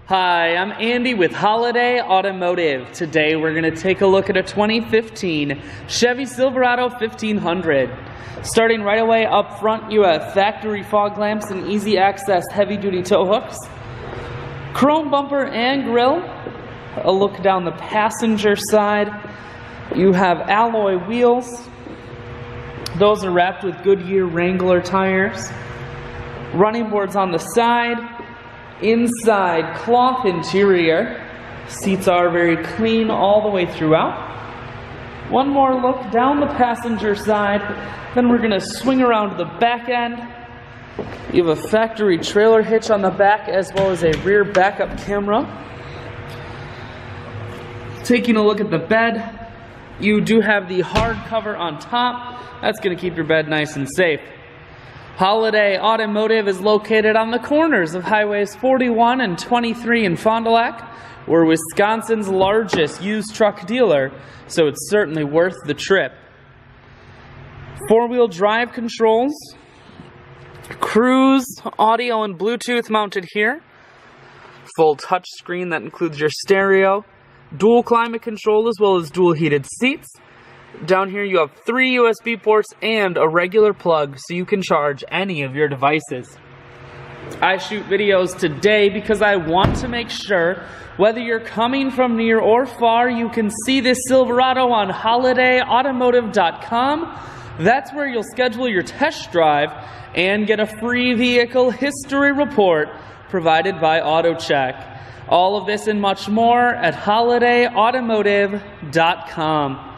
Hi, I'm Andy with Holiday Automotive. Today we're going to take a look at a 2015 Chevy Silverado 1500. Starting right away up front, you have factory fog lamps and easy access heavy-duty tow hooks, chrome bumper and grille. A look down the passenger side, you have alloy wheels. Those are wrapped with Goodyear Wrangler tires. Running boards on the side. Inside, cloth interior. Seats are very clean all the way throughout. One more look down the passenger side, then we're going to swing around to the back end. You have a factory trailer hitch on the back as well as a rear backup camera. Taking a look at the bed, you do have the hard cover on top. That's going to keep your bed nice and safe. Holiday Automotive is located on the corners of Highways 41 and 23 in Fond du Lac. We're Wisconsin's largest used truck dealer, so it's certainly worth the trip. Four-wheel drive controls, cruise, audio and Bluetooth mounted here. Full touch screen that includes your stereo, dual climate control as well as dual heated seats. Down here you have 3 USB ports and a regular plug so you can charge any of your devices. I shoot videos today because I want to make sure whether you're coming from near or far, you can see this Silverado on holidayautomotive.com. That's where you'll schedule your test drive and get a free vehicle history report provided by AutoCheck. All of this and much more at holidayautomotive.com.